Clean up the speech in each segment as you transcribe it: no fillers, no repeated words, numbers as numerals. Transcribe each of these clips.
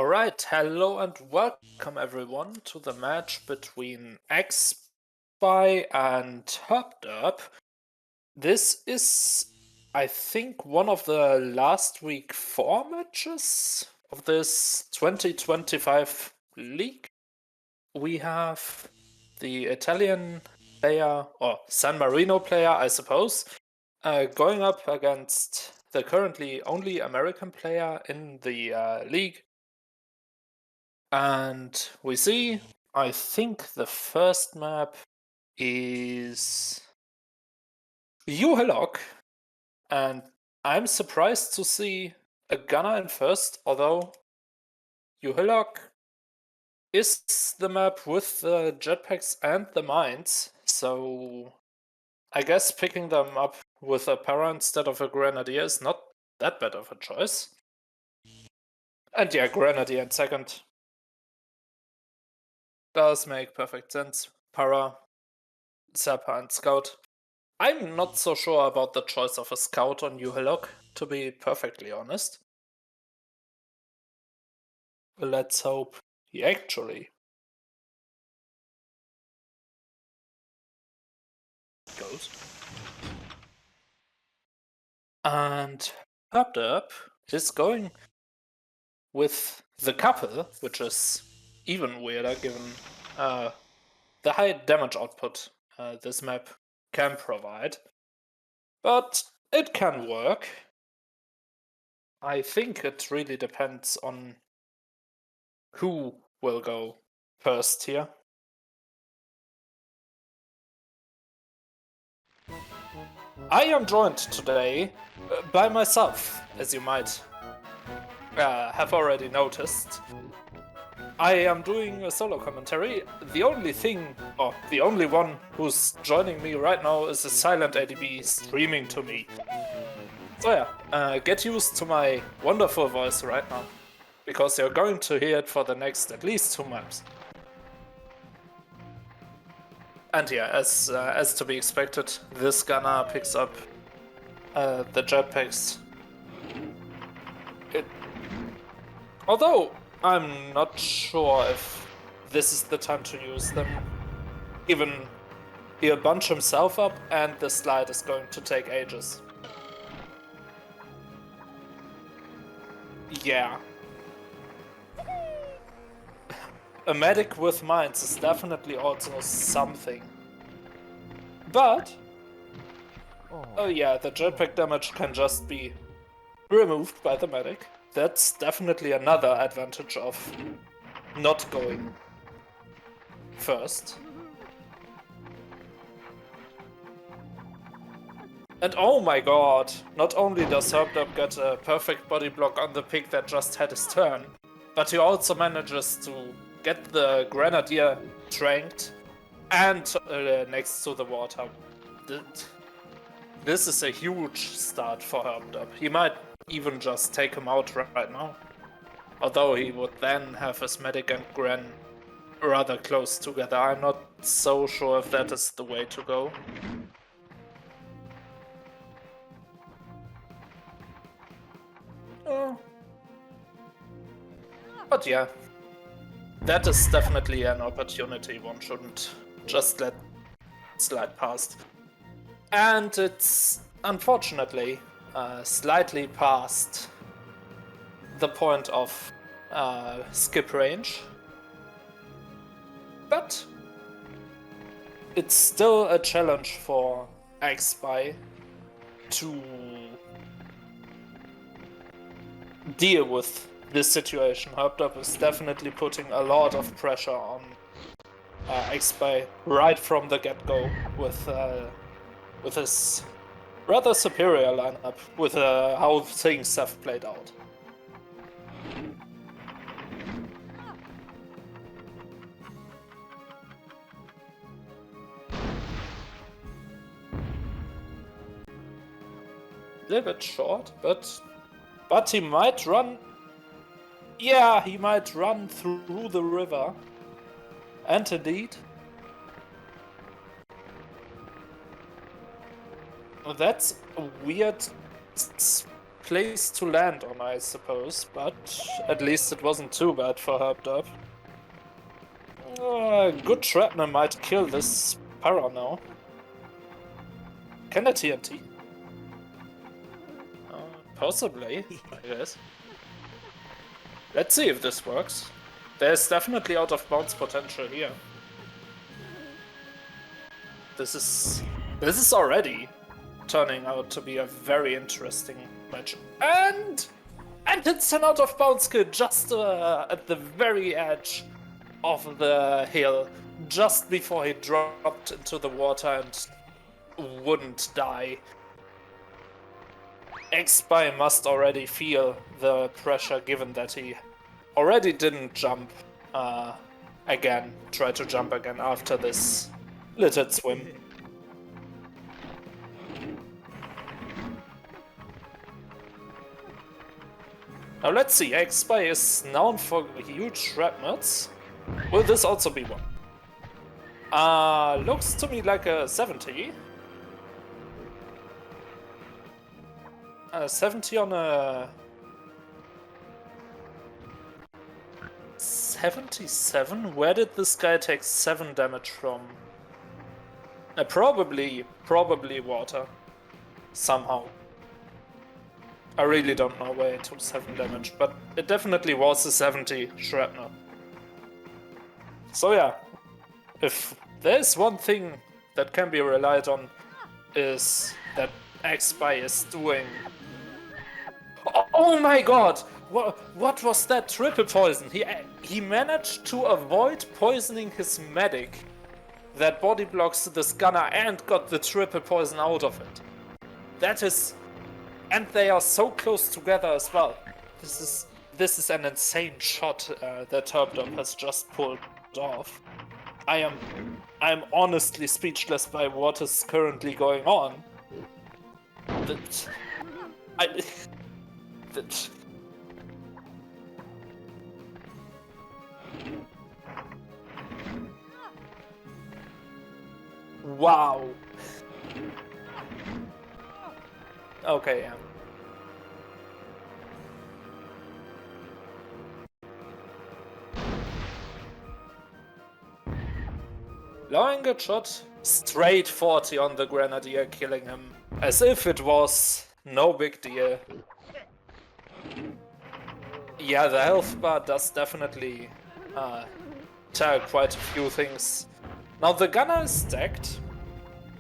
Alright, hello and welcome everyone to the match between AxBy and Herpderp. This is, I think, one of the last week 4 matches of this 2025 league. We have the Italian player, or San Marino player, I suppose, going up against the currently only American player in the league. And we see, I think the first map is Hillock, and I'm surprised to see a gunner in first, although Hillock is the map with the jetpacks and the mines, so I guess picking them up with a para instead of a grenadier is not that bad of a choice. And yeah, grenadier in second does make perfect sense. Para, Zappa and Scout. I'm not so sure about the choice of a Scout on Hillock, to be perfectly honest. Let's hope he actually goes. And Herpderp is going with the couple, which is even weirder given the high damage output this map can provide. But it can work. I think it really depends on who will go first here. I am joined today by myself, as you might have already noticed. I am doing a solo commentary. The only thing, or the only one who's joining me right now is a silent ADB streaming to me. So yeah, get used to my wonderful voice right now, because you're going to hear it for the next at least 2 maps. And yeah, as to be expected, this gunner picks up the jetpacks. Although I'm not sure if this is the time to use them. Even he'll bunch himself up and the slide is going to take ages. Yeah. A medic with mines is definitely also something. But oh yeah, the jetpack damage can just be removed by the medic. That's definitely another advantage of not going first. And oh my god, not only does Herpderp get a perfect body block on the pick that just had his turn, but he also manages to get the Grenadier tranked and next to the water. This is a huge start for Herpderp. He might even just take him out right now. Although he would then have his medic and Gren rather close together. I'm not so sure if that is the way to go. But yeah, that is definitely an opportunity one shouldn't just let slide past. And it's unfortunately slightly past the point of skip range. But it's still a challenge for AxBy to deal with this situation. Herpderp is definitely putting a lot of pressure on AxBy right from the get-go with his rather superior lineup, with how things have played out. A little bit short, but he might run. Yeah, he might run through the river. And indeed, that's a weird place to land on, I suppose, but at least it wasn't too bad for Herpderp. Good shrapnel might kill this para now. Can I TNT? Possibly, I guess. Let's see if this works. There's definitely out of bounds potential here. This is already turning out to be a very interesting match. And it's an out of bounds kill just at the very edge of the hill, just before he dropped into the water and wouldn't die. AxBy must already feel the pressure, given that he already didn't jump again, try to jump again after this littered swim. Now let's see, AxBy is known for huge shrapnels. Will this also be one? Looks to me like a 70. 70 on a 77? Where did this guy take 7 damage from? Probably water. Somehow. I really don't know where it took 7 damage, but it definitely was a 70 shrapnel. So yeah, if there's one thing that can be relied on, is that AxBy is doing... Oh my god! What was that triple poison? He managed to avoid poisoning his medic that body blocks this gunner and got the triple poison out of it. That is... And they are so close together as well. This is an insane shot that Herpderp has just pulled off. I am honestly speechless by what is currently going on. Wow. Okay, yeah. Blowing a shot, straight 40 on the Grenadier, killing him. As if it was no big deal. Yeah, the health bar does definitely tell quite a few things. Now the gunner is stacked,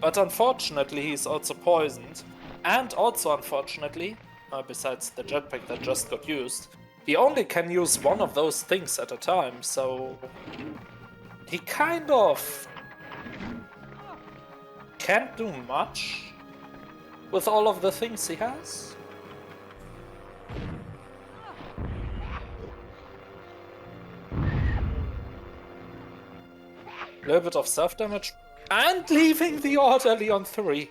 but unfortunately he's also poisoned. And also unfortunately, besides the jetpack that just got used, he only can use one of those things at a time, so he kind of can't do much with all of the things he has. A little bit of self-damage, and leaving the orderly on 3.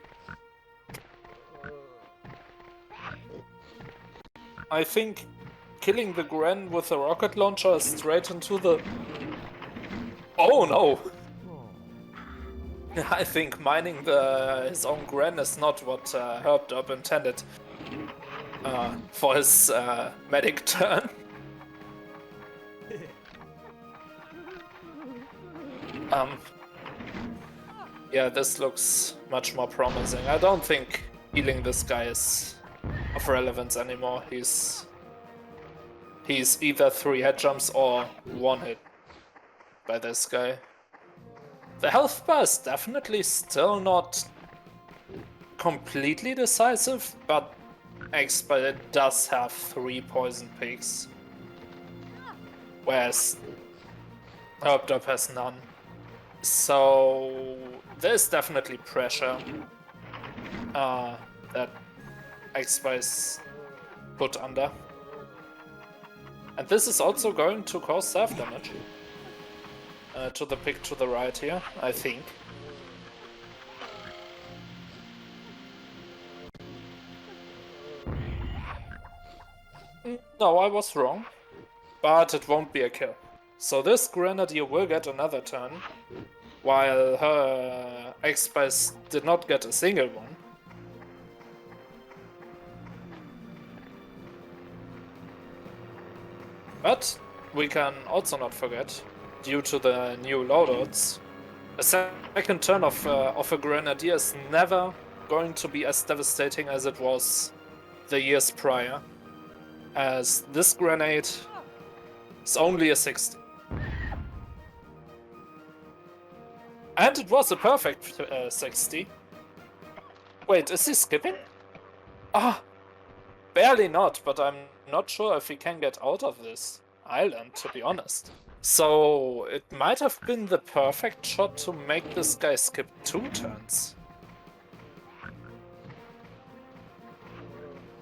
I think killing the Gren with a rocket launcher is straight into the... Oh no! I think mining his own Gren is not what Herpderp intended for his medic turn. Yeah, this looks much more promising. I don't think healing this guy is of relevance anymore. He's either 3 head jumps or 1 hit by this guy. The health bar is definitely still not completely decisive, but AxBy does have 3 poison peaks, whereas Herpderp has none. So there's definitely pressure that AxBy is put under. And this is also going to cause self-damage to the pick to the right here, I think. No, I was wrong, but it won't be a kill. So this Grenadier will get another turn, while her AxBy did not get a single one. But we can also not forget, due to the new loadouts, a second turn of a Grenadier is never going to be as devastating as it was the years prior, as this grenade is only a 60. And it was a perfect 60. Wait, is he skipping? Ah, barely not, but I'm not sure if he can get out of this island, to be honest. So it might have been the perfect shot to make this guy skip 2 turns.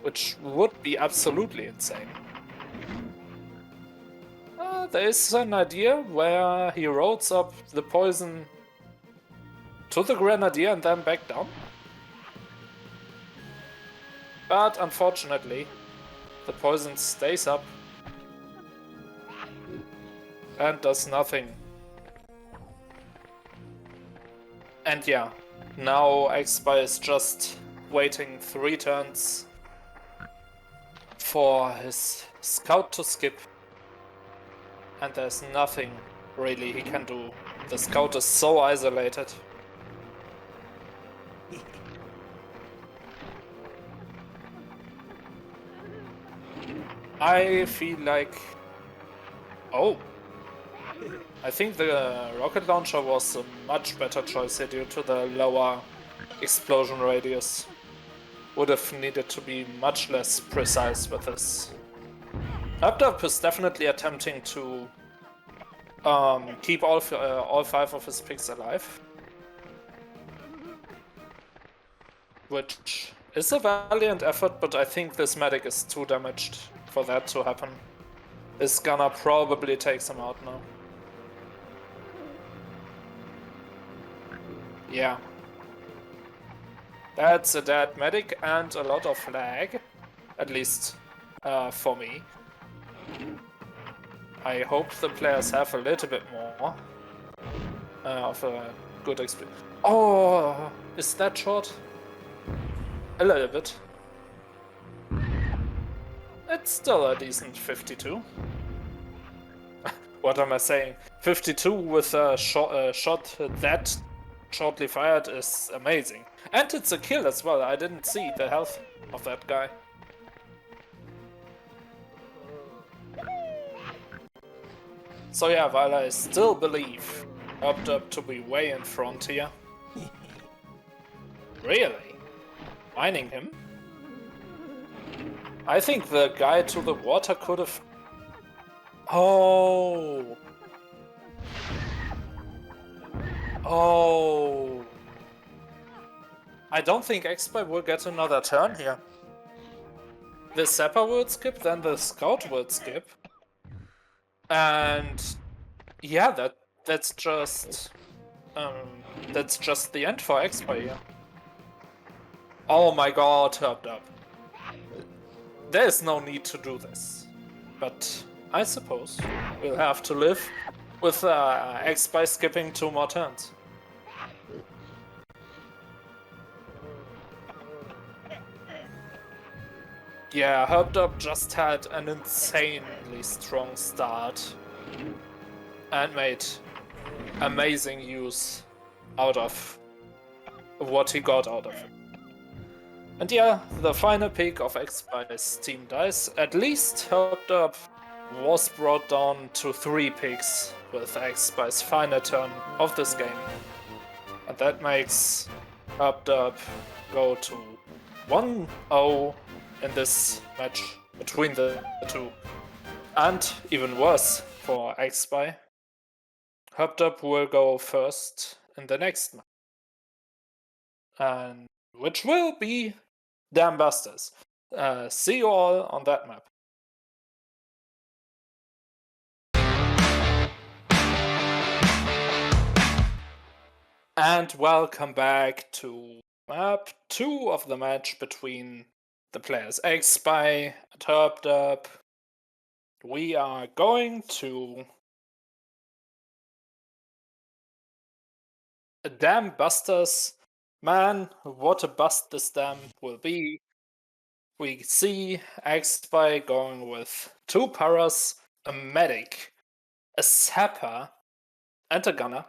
Which would be absolutely insane. There is an idea where he rolls up the poison to the Grenadier and then back down. But unfortunately, the poison stays up and does nothing. And yeah, now AxBy is just waiting 3 turns for his scout to skip. And there's nothing really he can do. The scout is so isolated. I feel like... Oh! I think the rocket launcher was a much better choice here due to the lower explosion radius. Would have needed to be much less precise with this. Herpderp is definitely attempting to keep all 5 of his picks alive. Which is a valiant effort, but I think this medic is too damaged for that to happen. This gunner probably takes him out now. Yeah. That's a dead medic and a lot of lag. At least for me. I hope the players have a little bit more of a good experience. Oh, is that short? A little bit. It's still a decent 52. What am I saying? 52 with a shot that shortly fired is amazing. And it's a kill as well. I didn't see the health of that guy. So yeah, while I still believe Herpderp to be way in front here. Really? Mining him? I think the guy to the water could have... Oh! Oh! I don't think AxBy will get another turn here. The Zapper will skip, then the Scout will skip. And... yeah, that's just the end for AxBy here. Oh my god, Herpderp. There's no need to do this. But I suppose we'll have to live with AxBy skipping 2 more turns. Yeah, Herpderp just had an insanely strong start and made amazing use out of what he got out of it. And yeah, the final pick of AxBy's team dice. At least Herpderp was brought down to 3 picks with AxBy's final turn of this game. And that makes Herpderp go to 1-0 in this match between the two. And even worse for AxBy, Herpderp will go first in the next match. And which will be Dam Busters. See you all on that map. And welcome back to map 2 of the match between the players AxBy and Herpderp. We are going to Dam Busters. Man, what a bust this dam will be. We see AxBy going with 2 paras, a medic, a sapper, and a gunner.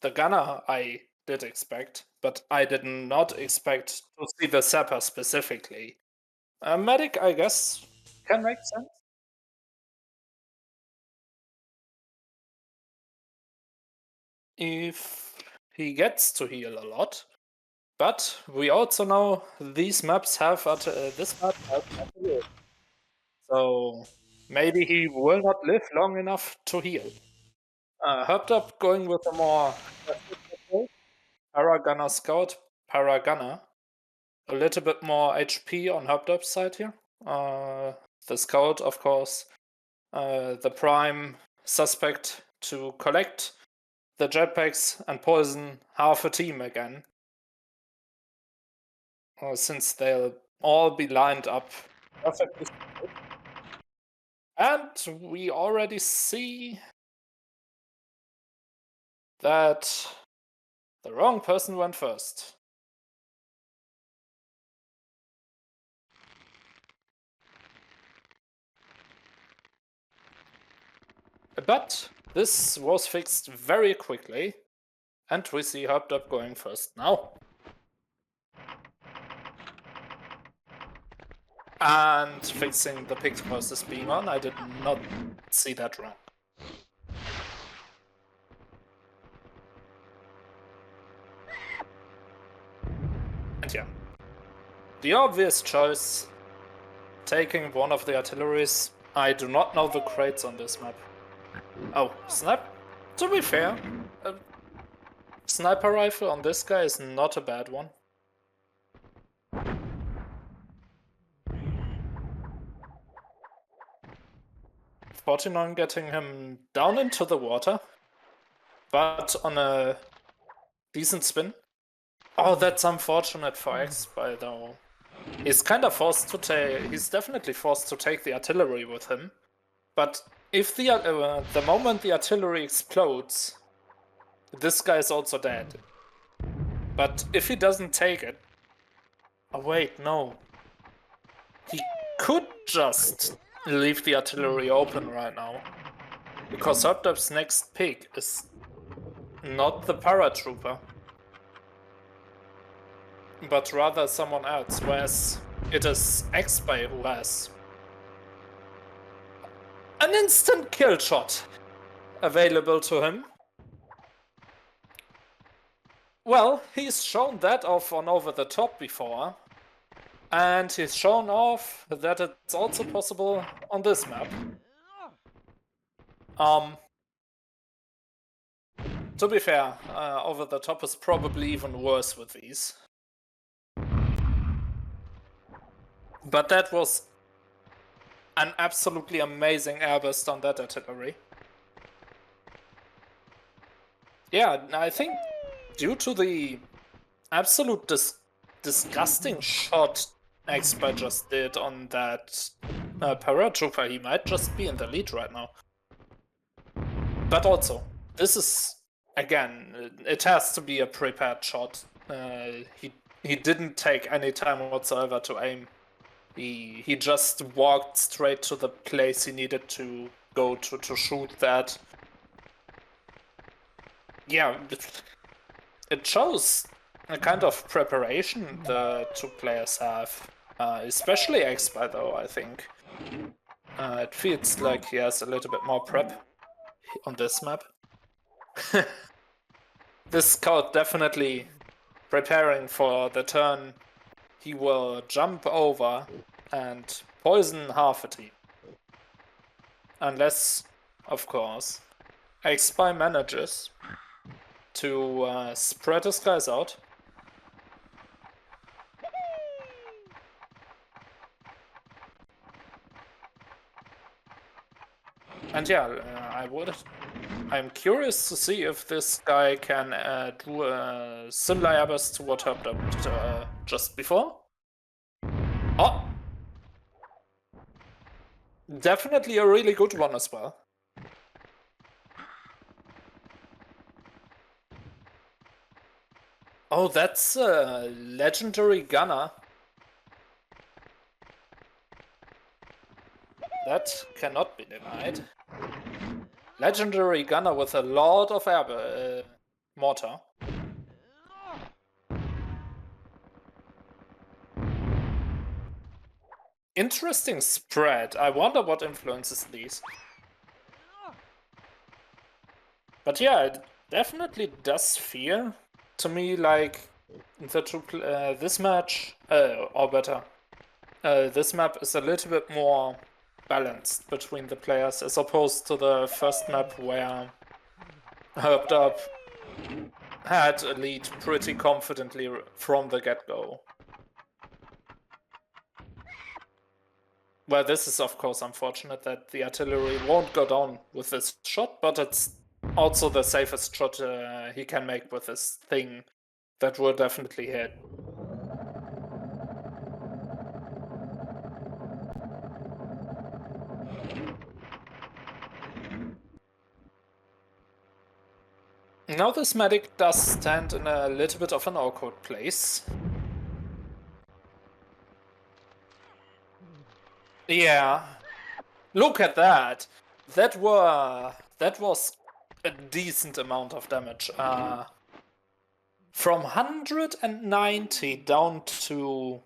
The gunner I did expect, but I did not expect to see the sapper specifically. A medic, I guess, can make sense. If he gets to heal a lot. But we also know these maps have this map has artillery. So maybe he will not live long enough to heal. Herpderp going with a more aggressive approach. Paragunner Scout, Paragunner. A little bit more HP on Herpderp's side here. The Scout, of course, the prime suspect to collect the jetpacks and poison half a team again. Since they'll all be lined up perfectly. And we already see that the wrong person went first. But this was fixed very quickly, and we see Herpderp going first now. And fixing the pixel process being on, I did not see that wrong. And yeah, the obvious choice, taking one of the artilleries. I do not know the crates on this map. Oh, snap. To be fair, a sniper rifle on this guy is not a bad one. 49 getting him down into the water, but on a decent spin. Oh, that's unfortunate for AxBy though. He's kind of forced to take. He's definitely forced to take the artillery with him. But if the moment the artillery explodes, this guy is also dead. But if he doesn't take it, oh wait, no. He could just leave the artillery open right now, because Herpderp's next pick is not the paratrooper, but rather someone else, whereas it is AxBy who has an instant kill shot available to him. Well, he's shown that off on Over the Top before, and he's shown off that it's also possible on this map. To be fair, Over the Top is probably even worse with these. But that was an absolutely amazing airburst on that artillery. Yeah, I think due to the absolute disgusting shot AxBy just did on that paratrooper, he might just be in the lead right now. But also, this is, again, it has to be a prepared shot. He didn't take any time whatsoever to aim. He just walked straight to the place he needed to go to shoot that. Yeah, it shows a kind of preparation the two players have. Especially AxBy though, I think. It feels like he has a little bit more prep on this map. This scout definitely preparing for the turn. He will jump over and poison half a team. Unless, of course, AxBy manages to spread his guys out. And yeah, I'm curious to see if this guy can do a similar airburst to what Herpderp did just before. Oh! Definitely a really good one as well. Oh, that's a legendary gunner. That cannot be denied. Legendary gunner with a lot of air mortar. Interesting spread. I wonder what influences these. But yeah, it definitely does feel to me like the two this match, or better, this map is a little bit more balanced between the players as opposed to the first map where Herpderp had a lead pretty confidently from the get-go. Well, this is of course unfortunate that the artillery won't go down with this shot, but it's also the safest shot he can make with this thing that will definitely hit. Now this medic does stand in a little bit of an awkward place. Yeah. Look at that! That was a decent amount of damage. From 190 down to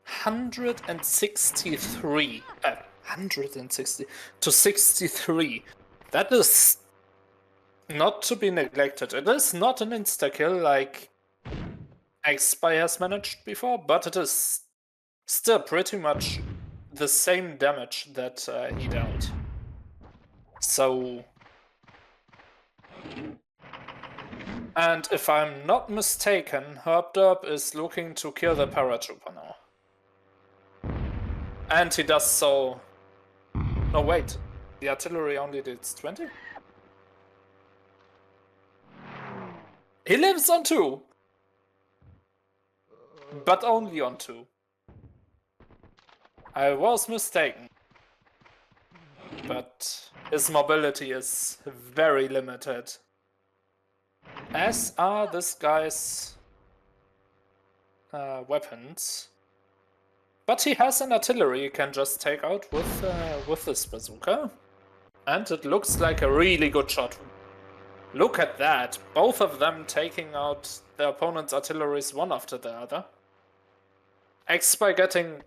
163. 160 to 63. That is not to be neglected. It is not an insta-kill like AxBy has managed before, but it is still pretty much the same damage that he dealt. So... And if I'm not mistaken, Herpderp is looking to kill the paratrooper now. And he does so... No, wait. The artillery only did 20? He lives on 2! But only on 2. I was mistaken. But his mobility is very limited. As are this guy's weapons. But he has an artillery he can just take out with this bazooka. And it looks like a really good shot. Look at that. Both of them taking out their opponent's artilleries one after the other. AxBy getting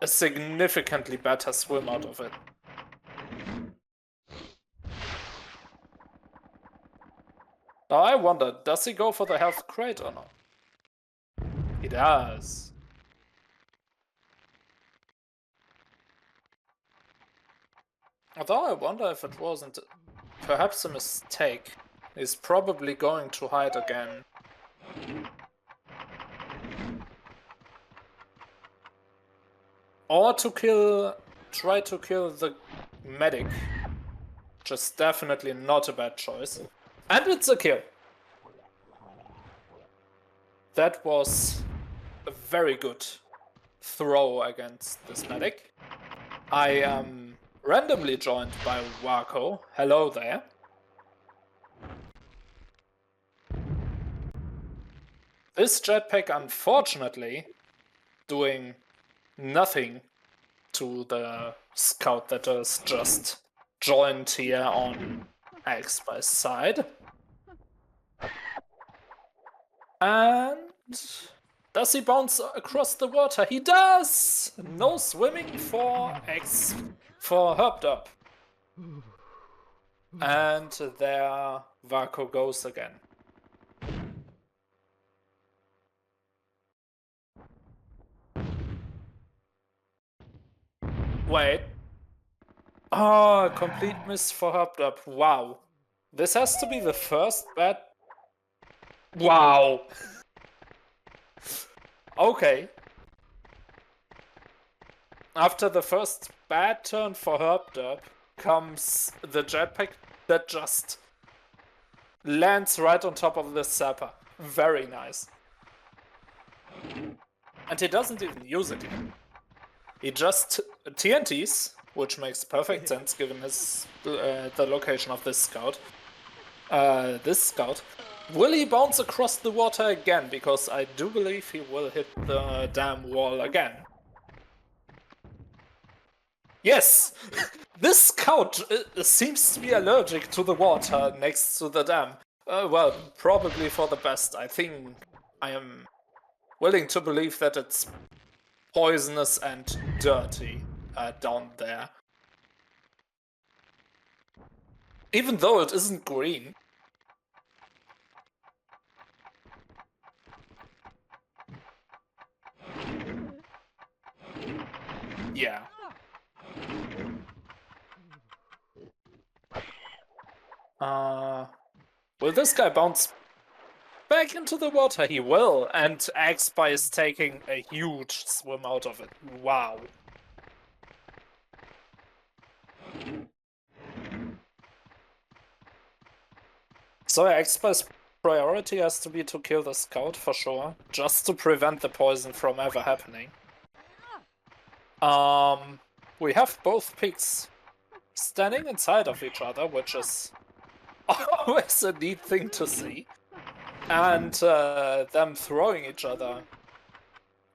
a significantly better swim out of it. Now I wonder, does he go for the health crate or not? He does. Although I wonder if it wasn't perhaps a mistake. He's probably going to hide again. Or to try to kill the medic. Which is definitely not a bad choice. And it's a kill. That was a very good throw against this medic. I am randomly joined by Wako. Hello there. This jetpack, unfortunately, doing nothing to the scout that is just joined here on AxBy's side. And does he bounce across the water? He does! No swimming for Herpderp. And there Wako goes again. Wait. Oh, complete miss for Herpderp. Wow. This has to be the first bad... Wow. Okay. After the first bad turn for Herpderp comes the jetpack that just lands right on top of the sapper. Very nice. And he doesn't even use it yet. He just TNTs, which makes perfect sense given his the location of this scout. Will he bounce across the water again? Because I do believe he will hit the damn wall again. Yes! This scout seems to be allergic to the water next to the dam. Well, probably for the best. I think I am willing to believe that it's poisonous and dirty down there. Even though it isn't green. Yeah. Will this guy bounce back into the water? He will, and AxBy is taking a huge swim out of it. Wow. So AxBy's priority has to be to kill the scout for sure, just to prevent the poison from ever happening. We have both pigs standing inside of each other, which is always a neat thing to see. And them throwing each other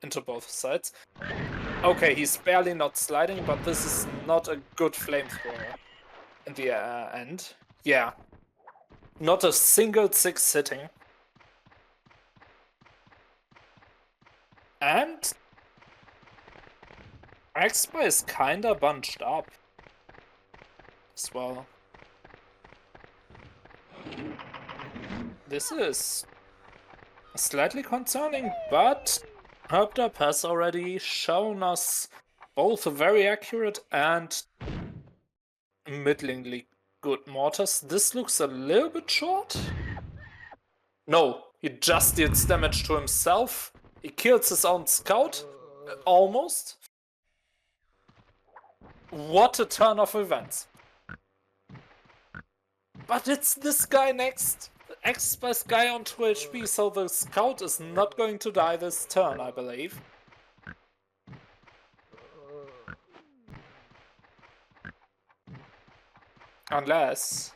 into both sides. Okay, he's barely not sliding, but this is not a good flamethrower in the end. Yeah. Not a single 6 hitting. And AxBy is kinda bunched up as well. This is slightly concerning, but Herpderp has already shown us both very accurate and middlingly good mortars. This looks a little bit short. No, he just deals damage to himself. He kills his own scout. Almost. What a turn of events. But it's this guy next. AxBy's guy on 2 HP, so the scout is not going to die this turn, I believe. Unless...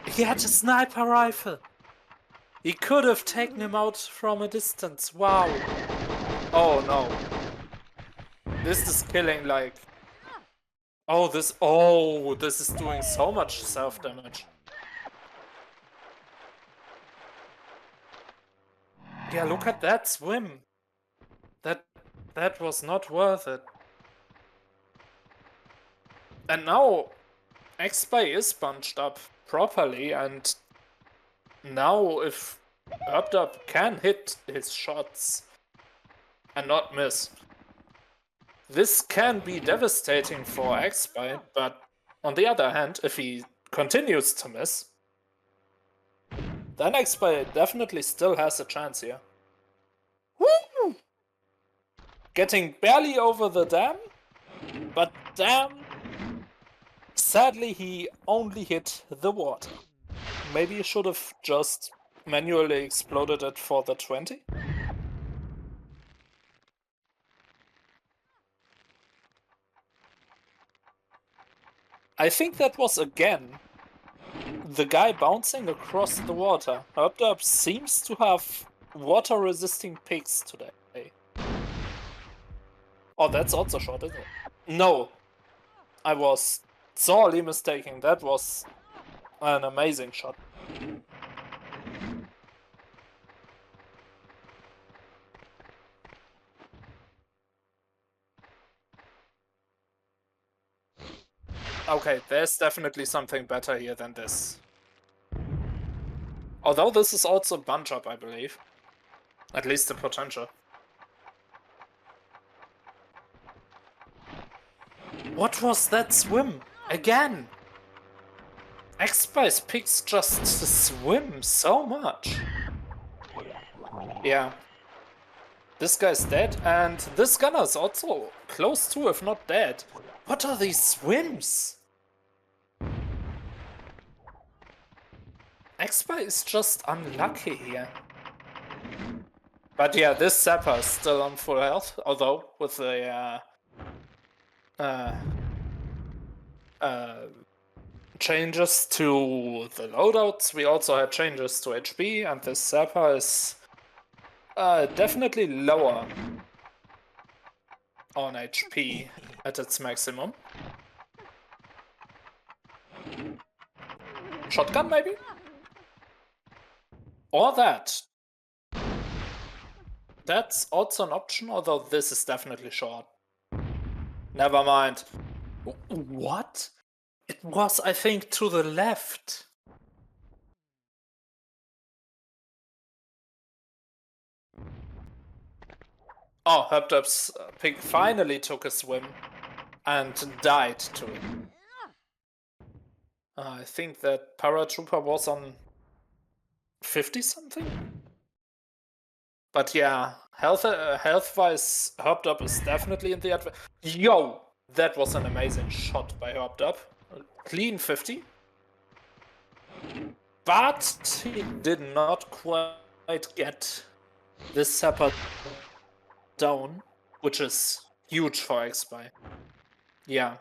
He had a sniper rifle! He could have taken him out from a distance, wow! Oh no. This is killing like... Oh, this is doing so much self-damage. Yeah, look at that swim! That was not worth it. And now AxBy is bunched up properly, and now if Herpderp can hit his shots and not miss, this can be devastating for AxBy, but on the other hand, if he continues to miss, then AxBy definitely still has a chance here. Woo! Getting barely over the dam, but damn, sadly he only hit the water. Maybe you should have just manually exploded it for the 20? I think that was again the guy bouncing across the water. Herpderp seems to have water-resisting pigs today. Oh, that's also shot, isn't it? No! I was sorely mistaken. That was an amazing shot. Okay, there's definitely something better here than this. Although this is also bunch up, I believe. At least the potential. What was that swim? Again! AxBy's pigs just swim so much. Yeah. This guy's dead, and this gunner is also close to, if not dead. What are these swims? AxBy is just unlucky here. But yeah, this Zapper is still on full health, although with the changes to the loadouts, we also had changes to HP, and this Zapper is definitely lower on HP at its maximum. Shotgun, maybe? Or that. That's also an option, although this is definitely short. Never mind. What? It was, I think, to the left. Oh, Herpderp's pig finally took a swim and died to it. I think that Paratrooper was on 50 something? But yeah, health-wise, Herpderp is definitely in the advantage. Yo! That was an amazing shot by Herpderp. Clean 50. But he did not quite get this Zapper down, which is huge for AxBy. Yeah,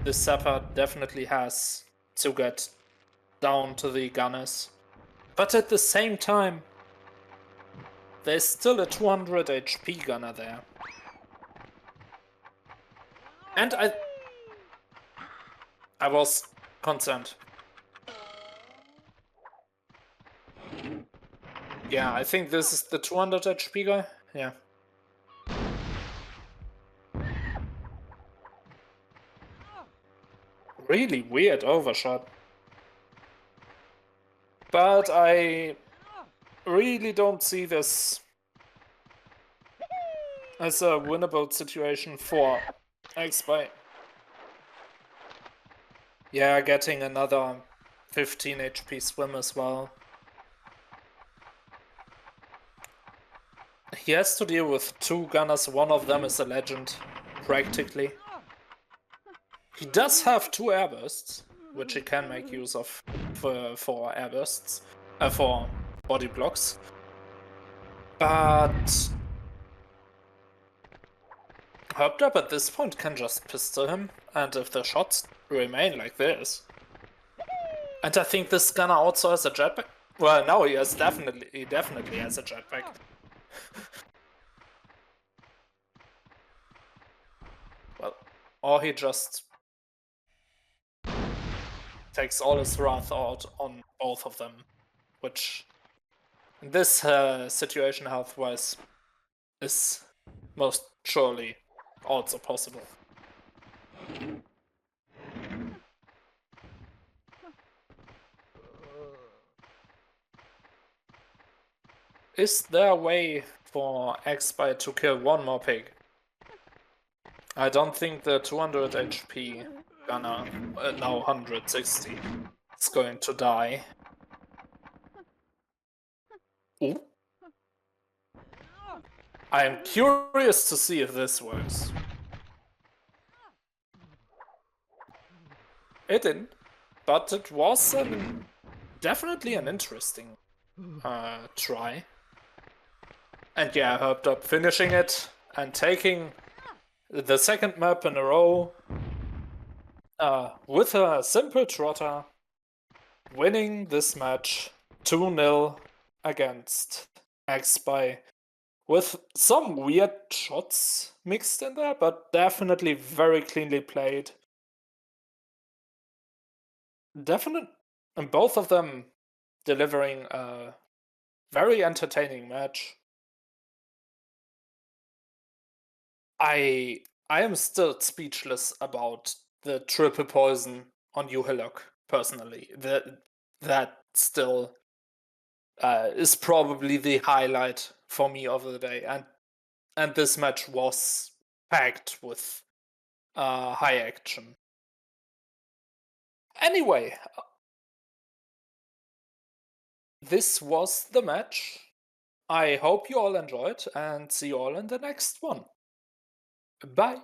this Zapper definitely has to get down to the gunners. But at the same time, there's still a 200 HP gunner there. And I was concerned. Yeah, I think this is the 200 HP guy. Yeah. Really weird overshot. But I really don't see this as a winnable situation for AxBy. Yeah, getting another 15 HP swim as well. He has to deal with two gunners, one of them is a legend, practically. He does have two airbursts, which he can make use of for airbursts, for body blocks. But Herpderp at this point can just pistol him, and if the shots remain like this... And I think this gunner also has a jetpack. Well, no, he definitely has a jetpack. Well, or he just takes all his wrath out on both of them, which in this situation health-wise is most surely also possible. Is there a way for AxBy to kill one more pig? I don't think the 200 HP gunner, now 160, is going to die. Ooh. I am curious to see if this works. It didn't, but it was definitely an interesting try. And yeah, Herpderp finishing it and taking the second map in a row with a simple trotter, winning this match 2-0 against AxBy, with some weird shots mixed in there, but definitely very cleanly played. Definitely, and both of them delivering a very entertaining match. I am still speechless about the triple poison on Uhilok, personally. That still is probably the highlight for me of the day, and this match was packed with high action. Anyway, this was the match. I hope you all enjoyed, and see you all in the next one. Bye.